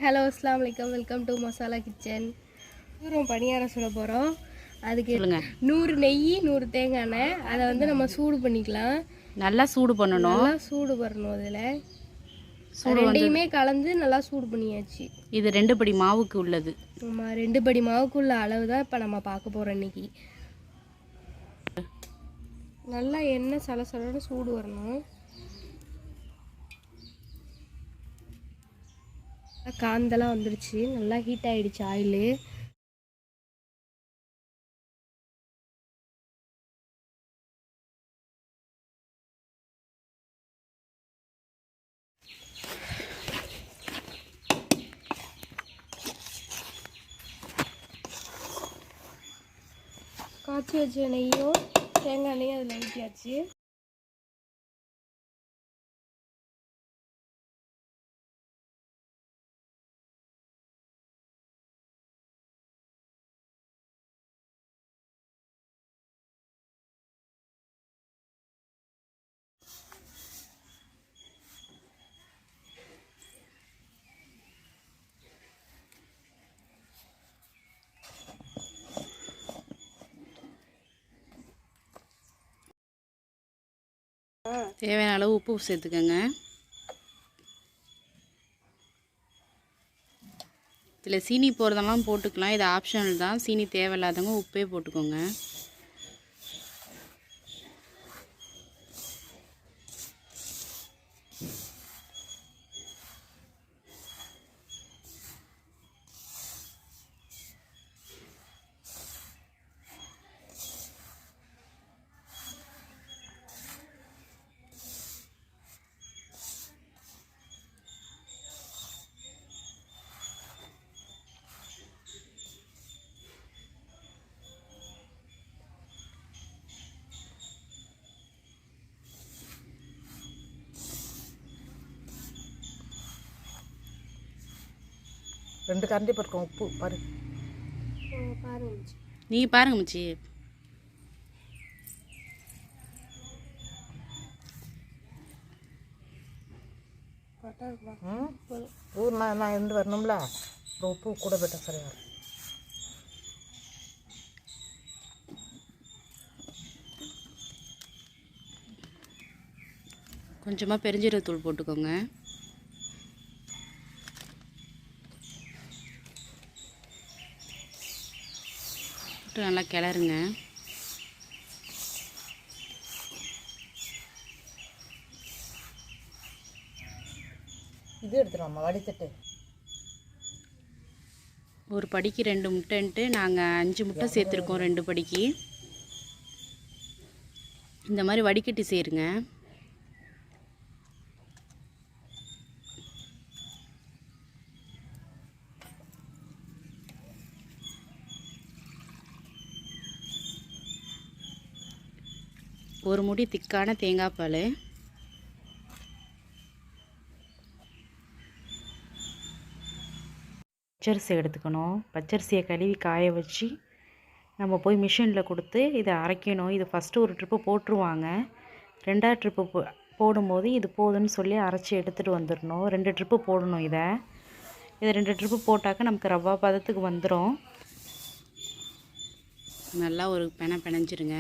Hello அஸ்ஸலாமு அலைக்கும், welcome to masala kitchen. ஹஜூர் பணியாரம் சுட போகிறோம். அதுக்கு 100 நெய் 100 தேங்காய் எண்ணெய் அதை வந்து நம்ம சூடு பண்ணிக்கலாம். நல்லா சூடு பண்ணணும். நல்லா சூடு பண்ணணும். அதில் ரெண்டையுமே கலந்து நல்லா சூடு பண்ணியாச்சு. இது 2 படி மாவுக்கு உள்ளது. ஆமாம், 2 படி மாவுக்கு உள்ள அளவு தான் இப்போ நம்ம பார்க்க போகிறோம் இன்னைக்கு. நல்லா எண்ணெய் சலசலன்னு சூடு வரணும். காந்தெல்லாம் வந்துடுச்சு, நல்லா ஹீட் ஆகிடுச்சு ஆயிலு. காய்ச்சி வச்ச நெய்யும் தேங்காய் எண்ணெயும் அதில் ஊற்றியாச்சு. தேவையான அளவு உப்பு சேர்த்துக்கோங்க. இதில் சீனி போடுறதெல்லாம் போட்டுக்கலாம், இது ஆப்ஷனல் தான். சீனி தேவையில்லாதவங்க உப்பே போட்டுக்கோங்க. ரெண்டு கரண்டி போட்டுக்கோங்க உப்பு. பாரு, நீ பாருங்க மச்சி. ஊர்னா நான் இருந்து வரணும்ல, அப்புறம் உப்பு கூட போயிட்டா சரியா. கொஞ்சமாக பெருஞ்சீரகத்தூள் போட்டுக்கோங்க. நல்லா கிளறுங்க. இது எடுத்துருவோம்மா வடித்தட்டு. ஒரு படிக்கு 2 முட்டைன்ட்டு நாங்கள் 5 முட்டை சேர்த்துருக்கோம். 2 படிக்கு இந்த மாதிரி வடிகட்டி சேருங்க. ஒரு முடி திக்கான தேங்காய் பால், பச்சரிசி எடுத்துக்கணும். பச்சரிசியை கழுவி காய வச்சு நம்ம போய் மிஷினில் கொடுத்து இதை அரைக்கணும். இது ஃபஸ்ட்டு ஒரு ட்ரிப்பு போட்டுருவாங்க, 2ஆவது ட்ரிப்பு போடும்போது இது போதுன்னு சொல்லி அரைச்சி எடுத்துகிட்டு வந்துடணும். 2 ட்ரிப்பு போடணும். இதை 2 ட்ரிப்பு போட்டாக்க நமக்கு ரவா பதத்துக்கு வந்துடும். நல்லா ஒரு பிணைஞ்சிருங்க.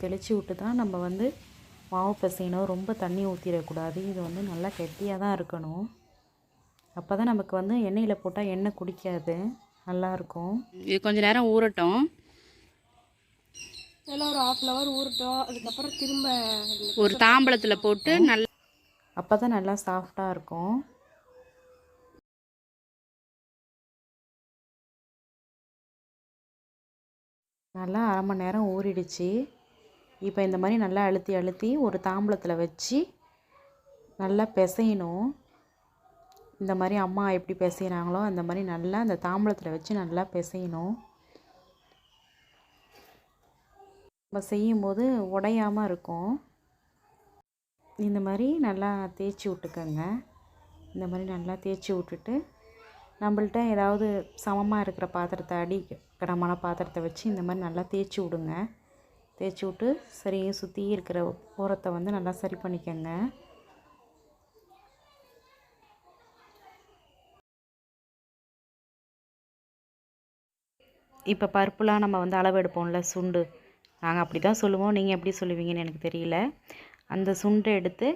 தெளித்து விட்டு தான் நம்ம வந்து மாவு பிசையணும். ரொம்ப தண்ணி ஊற்றிடக்கூடாது. இது வந்து நல்லா கெட்டியாக தான் இருக்கணும். அப்போ தான் நமக்கு வந்து எண்ணெயில் போட்டால் எண்ணெய் குடிக்காது, நல்லாயிருக்கும். இது கொஞ்சம் நேரம் ஊறட்டும். நல்லா ஒரு 1/2 hour ஊறட்டும். அதுக்கப்புறம் திரும்ப ஒரு தாம்பளத்தில் போட்டு நல்லா, அப்போ தான் நல்லா சாஃப்டாக இருக்கும். நல்லா 1/2 மணி நேரம் ஊறிடுச்சு. இப்போ இந்த மாதிரி நல்லா அழுத்தி அழுத்தி ஒரு தாம்பூலத்தில் வச்சு நல்லா பிசையணும். இந்த மாதிரி அம்மா எப்படி பிசைகிறாங்களோ அந்த மாதிரி நல்லா அந்த தாம்பூலத்தில் வச்சு நல்லா பிசையணும். நம்ம செய்யும்போது உடையாமல் இருக்கும். இந்த மாதிரி நல்லா தேய்ச்சி விட்டுக்கோங்க. இந்த மாதிரி நல்லா தேய்ச்சி விட்டுட்டு நம்மள்ட்ட ஏதாவது சமமாக இருக்கிற பாத்திரத்தை கனமான பாத்திரத்தை வச்சு இந்த மாதிரி நல்லா தேய்ச்சி விடுங்க. தேய்ச்சி விட்டு சரி சுற்றி இருக்கிற ஓரத்தை வந்து நல்லா சரி பண்ணிக்கோங்க. இப்போ பருப்புலாம் நம்ம வந்து அளவு எடுப்போம்ல, சுண்டு, நாங்கள் அப்படி தான் சொல்லுவோம், நீங்கள் எப்படி சொல்லுவீங்கன்னு எனக்கு தெரியல. அந்த சுண்டை எடுத்து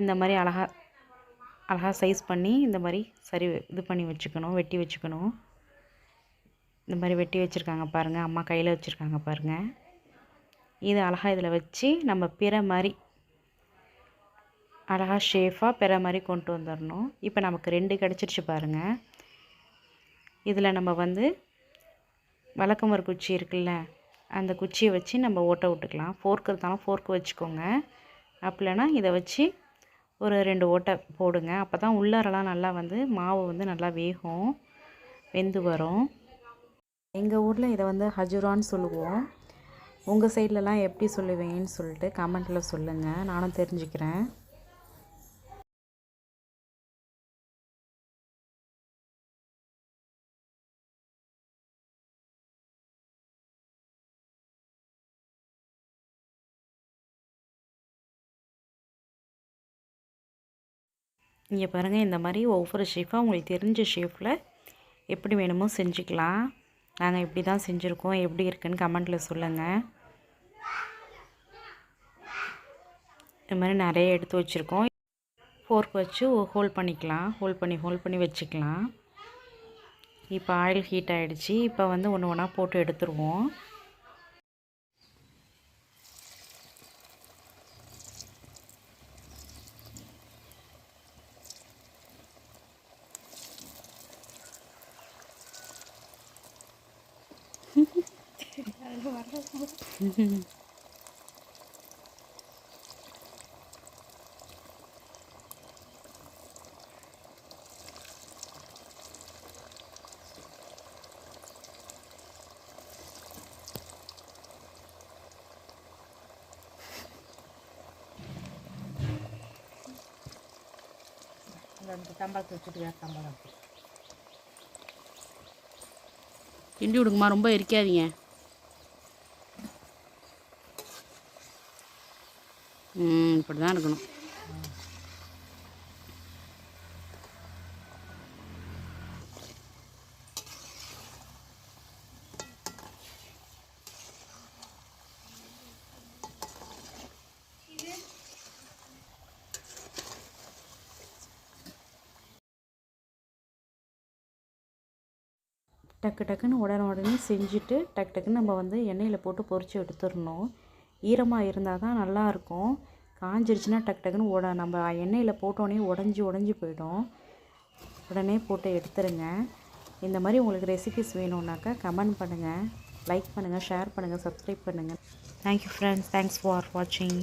இந்த மாதிரி அழகாக சைஸ் பண்ணி இந்த மாதிரி சரி இது பண்ணி வச்சுக்கணும், வெட்டி வச்சுக்கணும். இந்த மாதிரி வெட்டி வச்சுருக்காங்க பாருங்கள், அம்மா கையில் வச்சுருக்காங்க பாருங்கள். இது அழகாக இதில் வச்சு நம்ம பிற மாதிரி அழகாக ஷேஃபாக பிற மாதிரி கொண்டு வந்துடணும். இப்போ நமக்கு 2 கிடச்சிருச்சு பாருங்கள். இதில் நம்ம வந்து வழக்கமர குச்சி இருக்குல்ல, அந்த குச்சியை வச்சு நம்ம ஓட்ட விட்டுக்கலாம். ஃபோர்க் இருந்தாலும் ஃபோர்க்கு வச்சுக்கோங்க. அப்படி இல்லைனா இதை வச்சு ஒரு 2 ஓட்டை போடுங்க. அப்போ தான் உள்ளாரெல்லாம் நல்லா வந்து மாவு வந்து நல்லா வேகும், வெந்து வரும். எங்கள் ஊரில் இதை வந்து ஹஜூரான்னு சொல்லுவோம். உங்கள் சைட்லலாம் எப்படி சொல்லுவீங்கன்னு சொல்லிட்டு கமெண்ட்டில் சொல்லுங்கள், நானும் தெரிஞ்சுக்கிறேன். இங்கே பாருங்கள், இந்த மாதிரி ஒவ்வொரு ஷேஃபாக உங்களுக்கு தெரிஞ்ச ஷேஃபில் எப்படி வேணுமோ செஞ்சுக்கலாம். நாங்கள் இப்படி தான் செஞ்சுருக்கோம், எப்படி இருக்குன்னு கமெண்ட்டில் சொல்லுங்கள். இந்த மாதிரி நிறைய எடுத்து வச்சுருக்கோம். ஃபோர்க் வச்சு ஹோல்ட் பண்ணிக்கலாம், ஹோல்ட் பண்ணி வச்சுக்கலாம். இப்போ ஆயில் ஹீட் ஆகிடுச்சு. இப்போ வந்து ஒன்று ஒன்றா போட்டு எடுத்துருவோம். தம்பாளத்தை வச்சுட்டு வேறு தம்பாளம் கிண்டி விடுங்கம்மா, ரொம்ப எரிக்காதீங்க. இப்படி தான் இருக்கணும். டக்குன்னு உடனே செஞ்சுட்டு டக்குன்னு நம்ம வந்து எண்ணெயில் போட்டு பொரித்து எடுத்துடணும். ஈரமாக இருந்தால் தான் நல்லாயிருக்கும். காஞ்சிருச்சுன்னா டக்குன்னு நம்ம எண்ணெயில் போட்டோன்னே உடஞ்சி போயிடும். உடனே போட்டு எடுத்துருங்க. இந்த மாதிரி உங்களுக்கு ரெசிபிஸ் வேணும்னாக்கா கமெண்ட் பண்ணுங்கள், லைக் பண்ணுங்கள், ஷேர் பண்ணுங்கள், சப்ஸ்கிரைப் பண்ணுங்கள். தேங்க்யூ ஃப்ரெண்ட்ஸ், தேங்க்ஸ் ஃபார் வாட்சிங்.